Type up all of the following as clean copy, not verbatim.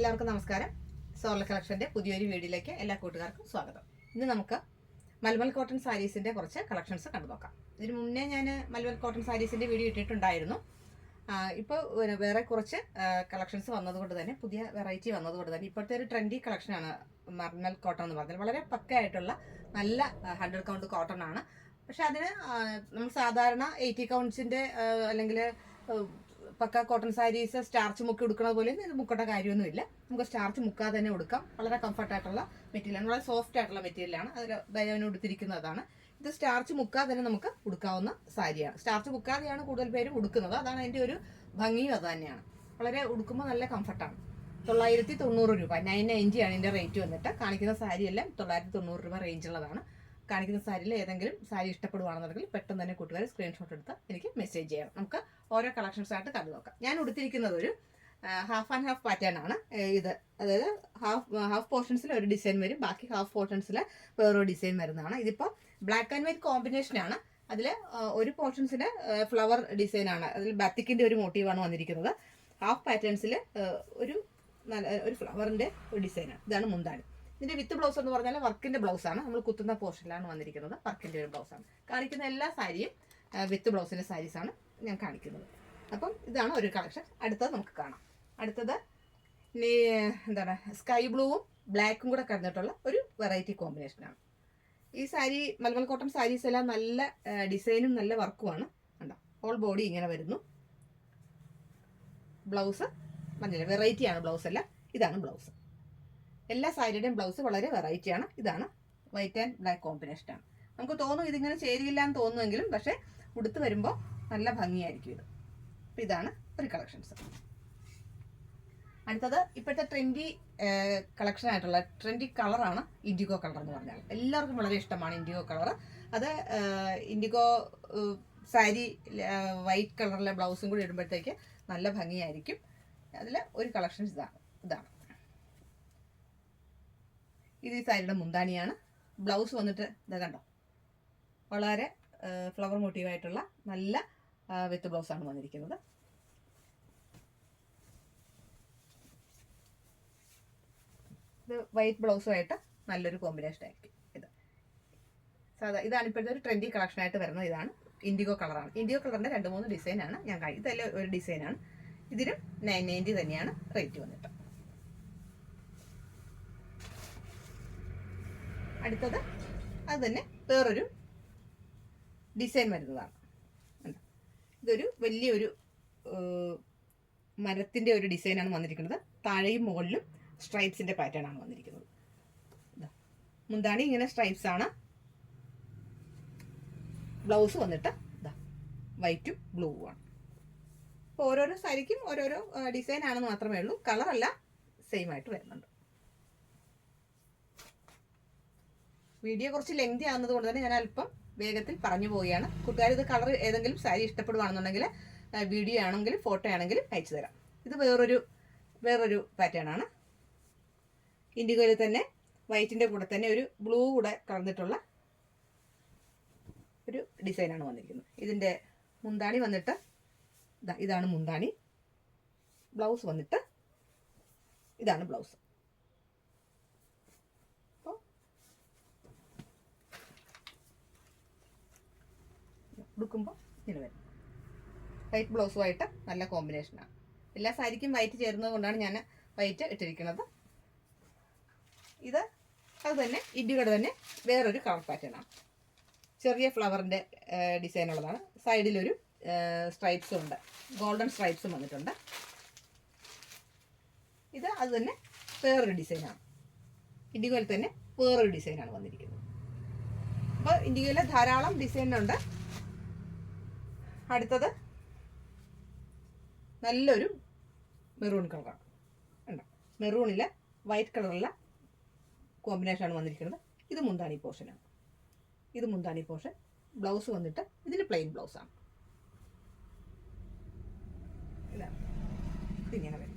എല്ലാവർക്കും നമസ്കാരം. സോളർ കളക്ഷൻ്റെ പുതിയൊരു വീഡിയോയിലേക്ക് എല്ലാ കൂട്ടുകാർക്കും സ്വാഗതം. ഇന്ന് നമുക്ക് മൽമൽ കോട്ടൺ സാരീസിൻ്റെ കുറച്ച് കളക്ഷൻസ് കണ്ടു നോക്കാം. ഇതിന് മുന്നേ ഞാൻ മൽമൽ കോട്ടൺ സാരീസിൻ്റെ വീഡിയോ ഇട്ടിട്ടുണ്ടായിരുന്നു. ഇപ്പോൾ വേറെ കുറച്ച് കളക്ഷൻസ് വന്നതുകൊണ്ട് തന്നെ, പുതിയ വെറൈറ്റി വന്നതുകൊണ്ട് തന്നെ ഇപ്പോഴത്തെ ഒരു ട്രെൻഡി കളക്ഷനാണ് മൽമൽ കോട്ടൺ എന്ന് പറഞ്ഞാൽ. വളരെ പക്കയായിട്ടുള്ള നല്ല 100 കൗണ്ട് കോട്ടൺ ആണ്. പക്ഷെ അതിന് നമ്മൾ സാധാരണ 80 കൗണ്ട്സിൻ്റെ അല്ലെങ്കിൽ പക്ക കോട്ടൺ സാരീസ് സ്റ്റാർച്ച് മുക്കി ഉടുക്കുന്നത് പോലെ ഇത് മുക്കേണ്ട കാര്യമൊന്നുമില്ല. നമുക്ക് സ്റ്റാർച്ച് മുക്കാതെ തന്നെ ഉടുക്കാം. വളരെ കംഫർട്ടായിട്ടുള്ള മെറ്റീരിയലാണ്, വളരെ സോഫ്റ്റ് ആയിട്ടുള്ള മെറ്റീരിയലാണ്. അതിൽ ബയോന് ഉടുത്തിരിക്കുന്നതാണ്. ഇത് സ്റ്റാർച്ച് മുക്കാതെ തന്നെ നമുക്ക് ഉടുക്കാവുന്ന സാരിയാണ്. സ്റ്റാർച്ച് മുക്കാതെയാണ് കൂടുതൽ പേരും ഉടുക്കുന്നത്. അതാണ് അതിൻ്റെ ഒരു ഭംഗിയും അത് തന്നെയാണ്. വളരെ ഉടുക്കുമ്പോൾ നല്ല കംഫർട്ടാണ്. 990 രൂപ, 990 ആണ് ഇതിൻ്റെ റേറ്റ് വന്നിട്ട്. കാണിക്കുന്ന സാരിയെല്ലാം 990 രൂപ റേഞ്ചുള്ളതാണ്. കാണിക്കുന്ന സാരിയിൽ ഏതെങ്കിലും സാരി ഇഷ്ടപ്പെടുവാണെന്നുണ്ടെങ്കിൽ പെട്ടെന്ന് തന്നെ കൂട്ടുകാർ സ്ക്രീൻഷോട്ട് എടുത്ത് എനിക്ക് മെസ്സേജ് ചെയ്യണം. നമുക്ക് ഓരോ കളക്ഷൻസ് ആയിട്ട് കണ്ടു നോക്കാം. ഞാൻ ഉടുത്തിരിക്കുന്നത് ഒരു ഹാഫ് ആൻഡ് ഹാഫ് പാറ്റേൺ ആണ് ഇത്. അതായത് ഹാഫ് പോർഷൻസിൽ ഒരു ഡിസൈൻ വരും, ബാക്കി ഹാഫ് പോർഷൻസിൽ വേറൊരു ഡിസൈൻ വരുന്നതാണ്. ഇതിപ്പോൾ ബ്ലാക്ക് ആൻഡ് വൈറ്റ് കോമ്പിനേഷനാണ്. അതിൽ ഒരു പോർഷൻസിൽ ഫ്ലവർ ഡിസൈനാണ്, അതിൽ ബാത്തിക്കിൻ്റെ ഒരു മോട്ടീവാണ് വന്നിരിക്കുന്നത്. ഹാഫ് പാറ്റേൺസിൽ ഒരു ഫ്ലവറിൻ്റെ ഒരു ഡിസൈനാണ്. ഇതാണ് മുന്താണി. ഇതിൻ്റെ വിത്ത് ബ്ലൗസ് എന്ന് പറഞ്ഞാൽ വർക്കിൻ്റെ ബ്ലൗസാണ്. നമ്മൾ കുത്തുന്ന പോർഷനിലാണ് വന്നിരിക്കുന്നത്. വർക്കിൻ്റെ ഒരു ബ്ലൗസാണ്. കാണിക്കുന്ന എല്ലാ സാരിയും വിത്ത് ബ്ലൗസിൻ്റെ സാരീസാണ് ഞാൻ കാണിക്കുന്നത്. അപ്പം ഇതാണ് ഒരു കളക്ഷൻ. അടുത്തത് നമുക്ക് കാണാം. അടുത്തത് എന്താണ്, സ്കൈ ബ്ലൂവും ബ്ലാക്കും കൂടെ കടന്നിട്ടുള്ള ഒരു വെറൈറ്റി കോമ്പിനേഷനാണ്. ഈ സാരി മൽമൽ കോട്ടൺ സാരീസ് എല്ലാം നല്ല ഡിസൈനും നല്ല വർക്കുമാണ്. ഉണ്ടോ, ഹോൾ ബോഡി ഇങ്ങനെ വരുന്നു. ബ്ലൗസ് മഞ്ഞ വെറൈറ്റിയാണ് ബ്ലൗസ് എല്ലാം. ഇതാണ് ബ്ലൗസ്. എല്ലാ സാരിയുടെയും ബ്ലൗസ് വളരെ വെറൈറ്റിയാണ്. ഇതാണ് വൈറ്റ് ആൻഡ് ബ്ലാക്ക് കോമ്പിനേഷനാണ്. നമുക്ക് തോന്നും ഇതിങ്ങനെ ചേരിയില്ല എന്ന് തോന്നുമെങ്കിലും പക്ഷേ ഉടുത്ത് വരുമ്പോൾ നല്ല ഭംഗിയായിരിക്കും ഇത്. അപ്പം ഇതാണ് ഒരു കളക്ഷൻസ്. അടുത്തത് ഇപ്പോഴത്തെ ട്രെൻഡി കളക്ഷനായിട്ടുള്ള ട്രെൻഡി കളറാണ് ഇൻഡിഗോ കളർ എന്ന് പറഞ്ഞാൽ. എല്ലാവർക്കും വളരെ ഇഷ്ടമാണ് ഇൻഡിഗോ കളർ. അത് ഇൻഡിഗോ സാരി വൈറ്റ് കളറിലെ ബ്ലൗസും കൂടി ഇടുമ്പോഴത്തേക്ക് നല്ല ഭംഗിയായിരിക്കും. അതിൽ ഒരു കളക്ഷൻസ് ഇതാണ്. ഇത് ഈ സാരിയുടെ മുന്താണിയാണ്. ബ്ലൗസ് വന്നിട്ട് ഇത് കണ്ടോ, വളരെ ഫ്ലവർ മോട്ടീവായിട്ടുള്ള നല്ല വിത്ത് ബ്ലൗസാണ് വന്നിരിക്കുന്നത്. ഇത് വൈറ്റ് ബ്ലൗസുമായിട്ട് നല്ലൊരു കോമ്പിനേഷൻ ആയിരിക്കും. ഇതാണ് ഇപ്പോഴത്തെ ഒരു ട്രെൻഡി കളക്ഷനായിട്ട് വരുന്നത്. ഇതാണ് ഇൻഡിഗോ കളറാണ്. ഇൻഡിഗോ കളറിൻ്റെ 2-3 ഡിസൈനാണ് ഞാൻ കാണിക്കുന്നത്. ഇതെല്ലാം ഒരു ഡിസൈനാണ്. ഇതിനും 990 തന്നെയാണ് റേറ്റ് വന്നിട്ട്. അടുത്തത് അത് തന്നെ വേറൊരു ഡിസൈൻ വരുന്നതാണ്. ഇതൊരു വലിയൊരു മരത്തിൻ്റെ ഒരു ഡിസൈനാണ് വന്നിരിക്കുന്നത്. താഴെയും മുകളിലും സ്ട്രൈപ്സിൻ്റെ പാറ്റേൺ ആണ് വന്നിരിക്കുന്നത്. മുന്താണി ഇങ്ങനെ സ്ട്രൈപ്സ് ആണ്. ബ്ലൗസ് വന്നിട്ട് വൈറ്റും ബ്ലൂവും ആണ്. അപ്പോൾ ഓരോരോ സാരിക്കും ഓരോരോ ഡിസൈൻ ആണെന്ന് മാത്രമേ ഉള്ളൂ. കളറല്ല സെയിം ആയിട്ട് വരുന്നുണ്ട്. വീഡിയോ കുറച്ച് ലെങ്തി ആകുന്നത് കൊണ്ട് തന്നെ ഞാൻ അല്പം വേഗത്തിൽ പറഞ്ഞു പോവുകയാണ്. കൂട്ടുകാർ ഇത് കളർ ഏതെങ്കിലും സാരി ഇഷ്ടപ്പെടുവാണെന്നുണ്ടെങ്കിൽ വീഡിയോ ആണെങ്കിലും ഫോട്ടോ ആണെങ്കിലും അയച്ചു തരാം. ഇത് വേറൊരു പാറ്റേൺ ആണ്. ഇൻഡിഗോയിൽ തന്നെ വൈറ്റിൻ്റെ കൂടെ തന്നെ ഒരു ബ്ലൂ കൂടെ കലർന്നിട്ടുള്ള ഒരു ഡിസൈനാണ് വന്നിരിക്കുന്നത്. ഇതിൻ്റെ മുന്താണി വന്നിട്ട് ഇതാണ് മുന്താണി. ബ്ലൗസ് വന്നിട്ട് ഇതാണ് ബ്ലൗസ്. ഉടുക്കുമ്പോൾ ഇങ്ങനെ വരും. വൈറ്റ് ബ്ലൗസുമായിട്ട് നല്ല കോമ്പിനേഷനാണ്. എല്ലാ സാരിക്കും വൈറ്റ് ചേരുന്നത് കൊണ്ടാണ് ഞാൻ വൈറ്റ് ഇട്ടിരിക്കുന്നത്. അത് തന്നെ ഇൻഡിഗോയുടെ തന്നെ വേറൊരു കളർ പാറ്റേൺ ആണ്. ചെറിയ ഫ്ലവറിൻ്റെ ഡിസൈൻ ഉള്ളതാണ്. സൈഡിലൊരു സ്ട്രൈപ്സും ഉണ്ട്, ഗോൾഡൻ സ്ട്രൈപ്സും വന്നിട്ടുണ്ട്. അത് തന്നെ വേറൊരു ഡിസൈനാണ്. ഇൻഡിഗോയിൽ തന്നെ വേറൊരു ഡിസൈനാണ് വന്നിരിക്കുന്നത്. അപ്പോൾ ഇൻഡിഗോയിൽ ധാരാളം ഡിസൈനുണ്ട്. അടുത്തത് നല്ലൊരു മെറൂൺ കളറാണ്. ഉണ്ടോ, മെറൂണിലെ വൈറ്റ് കളറുള്ള കോമ്പിനേഷനാണ് വന്നിരിക്കുന്നത്. ഇത് മുന്താണി പോർഷനാണ്. ഇത് മുന്താണി പോർഷൻ. ബ്ലൗസ് വന്നിട്ട് ഇതിന് പ്ലെയിൻ ബ്ലൗസാണ്. ഇതിങ്ങനെ വരും.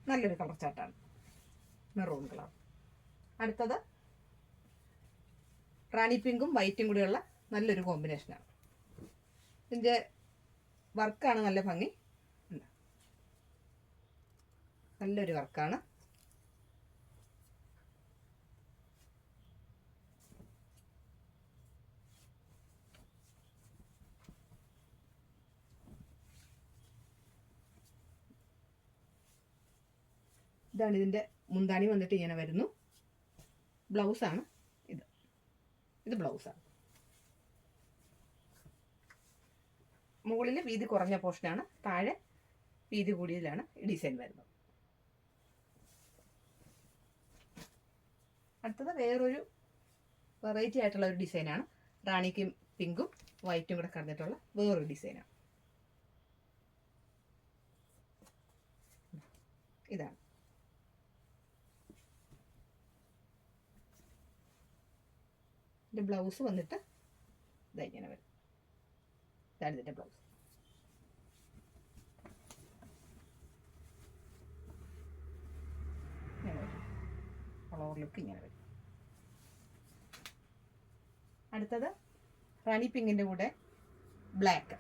നല്ലൊരു കളർ ചാർട്ടാണ്, മെറൂൺ കളർ. അടുത്തത് റാണി പിങ്കും വൈറ്റും കൂടിയുള്ള നല്ലൊരു കോമ്പിനേഷനാണ്. ഇതിൻ്റെ വർക്കാണ് നല്ല ഭംഗി. നല്ലൊരു വർക്കാണ്. ഇതാണ് ഇതിൻ്റെ മുന്താണി വന്നിട്ട് ഇങ്ങനെ വരുന്നു. ബ്ലൗസാണ് ഇത്. ഇത് ബ്ലൗസാണ്. മുകളിൽ വീതി കുറഞ്ഞ പോർഷനാണ്, താഴെ വീതി കൂടിയതിലാണ് ഈ ഡിസൈൻ വരുന്നത്. അടുത്തത് വേറൊരു വെറൈറ്റി ആയിട്ടുള്ള ഒരു ഡിസൈനാണ്. റാണിക്കും പിങ്കും വൈറ്റും കൂടെ കടന്നിട്ടുള്ള വേറൊരു ഡിസൈനാണ്. ഇതാണ്. ഇതിൻ്റെ ബ്ലൗസ് വന്നിട്ട് ഇങ്ങനെ വരും. ഇതാണ് ഇതിൻ്റെ ബ്ലൗസ്. ഇങ്ങനെ വരും. ഓവർ ലുക്ക് ഇങ്ങനെ വരും. അടുത്തത് റാണി പിങ്കിൻ്റെ കൂടെ ബ്ലാക്ക്.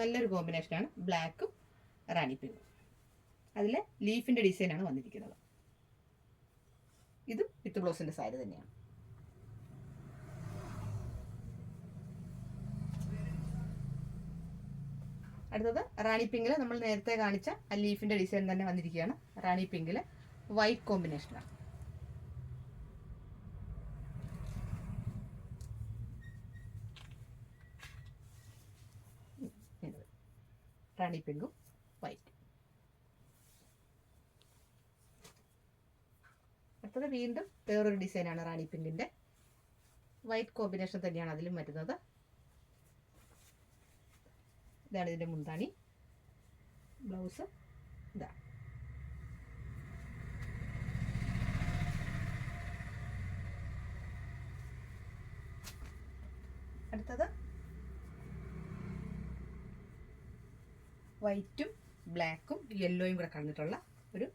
നല്ലൊരു കോമ്പിനേഷനാണ് ബ്ലാക്കും റാണി പിങ്കും. അതിൽ ലീഫിൻ്റെ ഡിസൈനാണ് വന്നിരിക്കുന്നത്. ഇതും വിത്ത് ബ്ലൗസിൻ്റെ സാരി തന്നെയാണ്. അടുത്തത് റാണി പിങ്കിൽ നമ്മൾ നേരത്തെ കാണിച്ച ആ ലീഫിൻ്റെ ഡിസൈൻ തന്നെ വന്നിരിക്കുകയാണ്. റാണി പിങ്കിൽ വൈറ്റ് കോമ്പിനേഷനാണ്. റാണി പിങ്കും വൈറ്റ്. അടുത്തത് വീണ്ടും വേറൊരു ഡിസൈനാണ് റാണി പിങ്കിൻ്റെ. വൈറ്റ് കോമ്പിനേഷൻ തന്നെയാണ് അതിലും വരുന്നത്. ഇതാണ് ഇതിൻ്റെ മുന്താണി. ബ്ലൗസ് ഇതാണ്. അടുത്തത് വൈറ്റും ബ്ലാക്കും യെല്ലോയും കൂടെ കടന്നിട്ടുള്ള ഒരു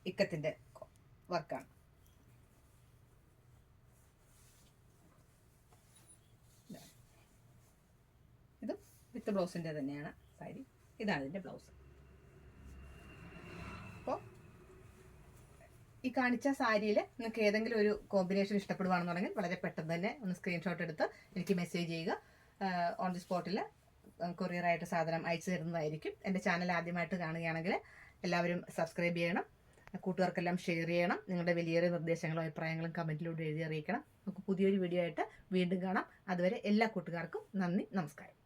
ഇക്കത്തിൻ്റെ വർക്കാണ്. ഇത് വിത്ത് ബ്ലൗസിൻ്റെ തന്നെയാണ് സാരി. ഇതാണ് ഇതിൻ്റെ ബ്ലൗസ്. അപ്പോൾ ഈ കാണിച്ച സാരിയിൽ നിങ്ങൾക്ക് ഏതെങ്കിലും ഒരു കോമ്പിനേഷൻ ഇഷ്ടപ്പെടുകയാണെന്നുണ്ടെങ്കിൽ വളരെ പെട്ടെന്ന് തന്നെ ഒന്ന് സ്ക്രീൻഷോട്ട് എടുത്ത് എനിക്ക് മെസ്സേജ് ചെയ്യുക. ഓൺ ദി സ്പോട്ടിൽ കൊറിയറായിട്ട് സാധനം അയച്ചു തരുന്നതായിരിക്കും. എൻ്റെ ചാനൽ ആദ്യമായിട്ട് കാണുകയാണെങ്കിൽ എല്ലാവരും സബ്സ്ക്രൈബ് ചെയ്യണം, കൂട്ടുകാർക്കെല്ലാം ഷെയർ ചെയ്യണം. നിങ്ങളുടെ വലിയൊരു നിർദ്ദേശങ്ങളും അഭിപ്രായങ്ങളും കമൻറ്റിലൂടെ എഴുതി അറിയിക്കണം. നമുക്ക് പുതിയൊരു വീഡിയോ ആയിട്ട് വീണ്ടും കാണാം. അതുവരെ എല്ലാ കൂട്ടുകാർക്കും നന്ദി, നമസ്കാരം.